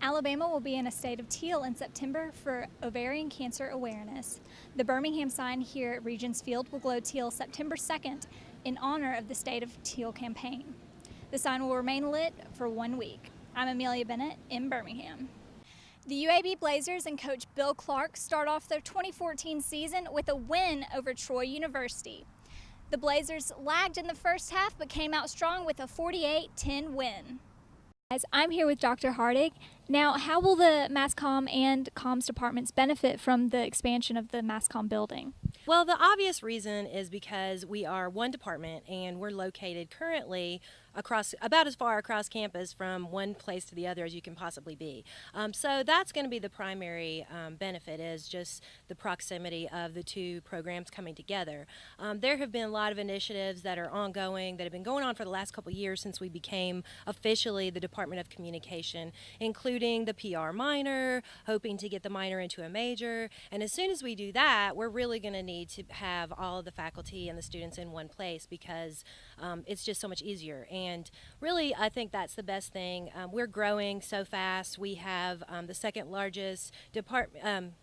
Alabama will be in a state of teal in September for ovarian cancer awareness. The Birmingham sign here at Regions Field will glow teal September 2nd in honor of the State of Teal campaign. The sign will remain lit for 1 week. I'm Amelia Bennett in Birmingham. The UAB Blazers and coach Bill Clark start off their 2014 season with a win over Troy University. The Blazers lagged in the first half but came out strong with a 48-10 win. I'm here with Dr. Hardig. Now, how will the MassComm and Comms departments benefit from the expansion of the MassComm building? Well, the obvious reason is because we are one department and we're located currently about as far across campus from one place to the other as you can possibly be. So that's going to be the primary benefit, is just the proximity of the two programs coming together. There have been a lot of initiatives that are ongoing that have been going on for the last couple of years since we became officially the Department of Communication, including the PR minor, hoping to get the minor into a major. And as soon as we do that, we're really going to need to have all of the faculty and the students in one place, because it's just so much easier. And really, I think that's the best thing. We're growing so fast. We have the second largest department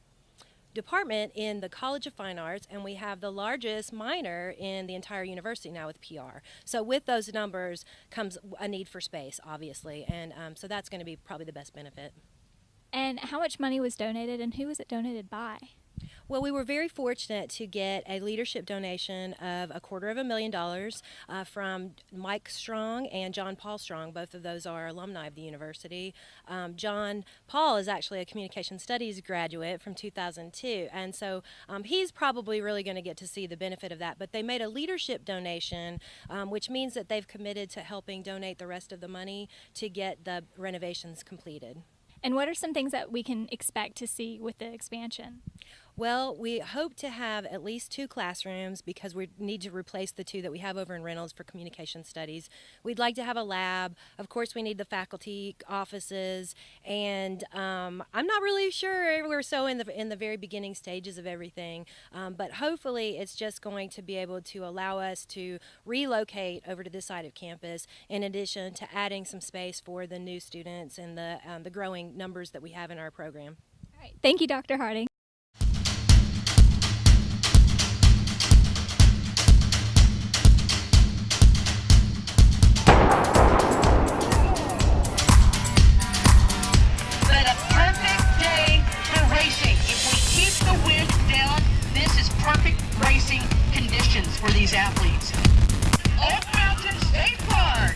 in the College of Fine Arts, and we have the largest minor in the entire university now with PR. So with those numbers comes a need for space, obviously, and so that's going to be probably the best benefit. And how much money was donated, and who was it donated by? Well, we were very fortunate to get a leadership donation of $250,000 from Mike Strong and John Paul Strong. Both of those are alumni of the university. John Paul is actually a communication studies graduate from 2002, and so he's probably really going to get to see the benefit of that. But they made a leadership donation, which means that they've committed to helping donate the rest of the money to get the renovations completed. And what are some things that we can expect to see with the expansion? Well, we hope to have at least 2 classrooms, because we need to replace the 2 that we have over in Reynolds for communication studies. We'd like to have a lab. Of course, we need the faculty offices, and I'm not really sure. We're so in the very beginning stages of everything, but hopefully it's just going to be able to allow us to relocate over to this side of campus, in addition to adding some space for the new students and the growing numbers that we have in our program. All right. Thank you, Dr. Harding. For these athletes. Old Mountain State Park.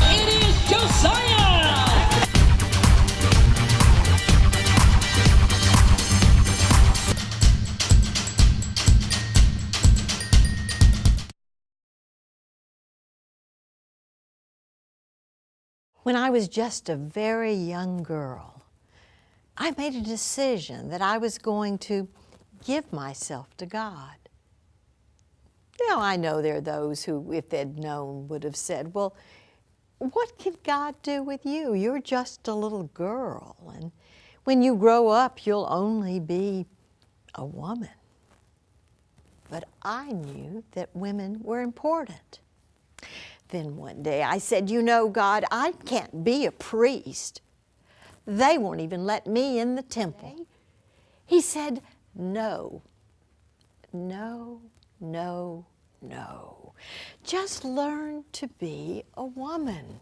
It is Josiah. When I was just a very young girl, I made a decision that I was going to give myself to God. Now, I know there are those who, if they'd known, would have said, well, what can God do with you? You're just a little girl, and when you grow up, you'll only be a woman. But I knew that women were important. Then one day I said, you know, God, I can't be a priest. They won't even let me in the temple. He said, no, no, no, no. Just learn to be a woman.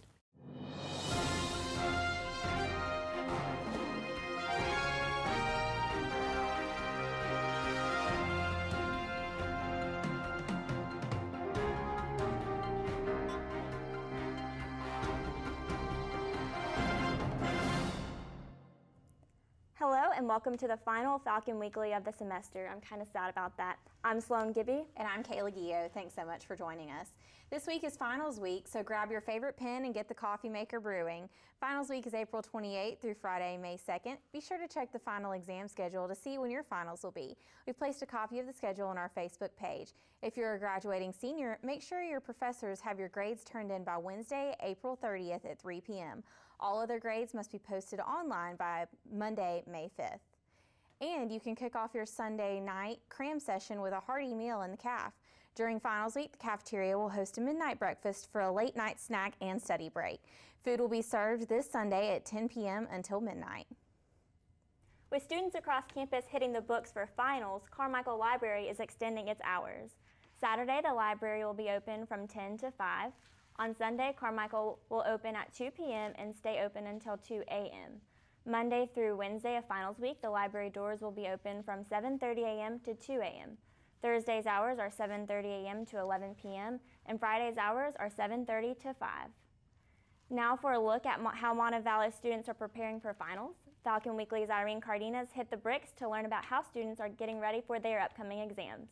Hello and welcome to the final Falcon Weekly of the semester. I'm kind of sad about that. I'm Sloan Gibby. And I'm Kayla Guillo. Thanks so much for joining us. This week is finals week, so grab your favorite pen and get the coffee maker brewing. Finals week is April 28th through Friday, May 2nd. Be sure to check the final exam schedule to see when your finals will be. We've placed a copy of the schedule on our Facebook page. If you're a graduating senior, make sure your professors have your grades turned in by Wednesday, April 30th at 3 p.m. All other grades must be posted online by Monday, May 5th. And you can kick off your Sunday night cram session with a hearty meal in the CAF. During finals week, the cafeteria will host a midnight breakfast for a late night snack and study break. Food will be served this Sunday at 10 p.m. until midnight. With students across campus hitting the books for finals, Carmichael Library is extending its hours. Saturday, the library will be open from 10 to 5. On Sunday, Carmichael will open at 2 p.m. and stay open until 2 a.m. Monday through Wednesday of finals week, the library doors will be open from 7:30 a.m. to 2 a.m. Thursday's hours are 7:30 a.m. to 11 p.m. and Friday's hours are 7:30 to 5. Now for a look at how Montevallo students are preparing for finals. Falcon Weekly's Irene Cardenas hit the bricks to learn about how students are getting ready for their upcoming exams.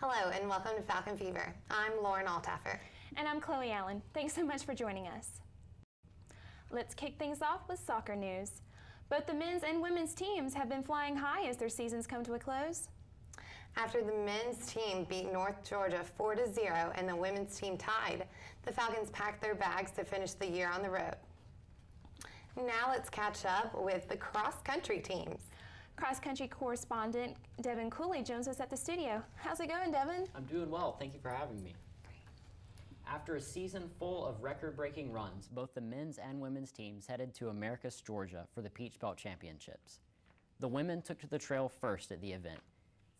Hello and welcome to Falcon Fever. I'm Lauren Altaffer. And I'm Chloe Allen. Thanks so much for joining us. Let's kick things off with soccer news. Both the men's and women's teams have been flying high as their seasons come to a close. After the men's team beat North Georgia 4-0 and the women's team tied, the Falcons packed their bags to finish the year on the road. Now let's catch up with the cross-country teams. Cross-country correspondent Devin Cooley joins us at the studio. How's it going, Devin? I'm doing well. Thank you for having me. After a season full of record-breaking runs, both the men's and women's teams headed to Americus, Georgia for the Peach Belt Championships. The women took to the trail first at the event.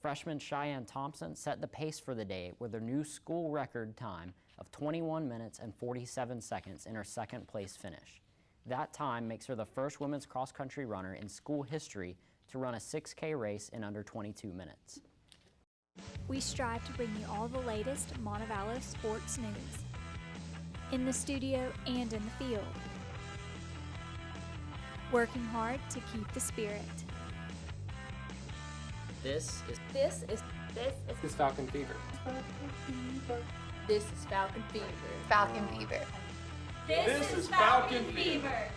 Freshman Cheyenne Thompson set the pace for the day with her new school record time of 21 minutes and 47 seconds in her second-place finish. That time makes her the first women's cross-country runner in school history to run a 6K race in under 22 minutes. We strive to bring you all the latest Montevallo sports news, in the studio and in the field. Working hard to keep the spirit. This is Falcon Fever. This is Falcon Fever. Falcon Fever. This is Falcon Fever.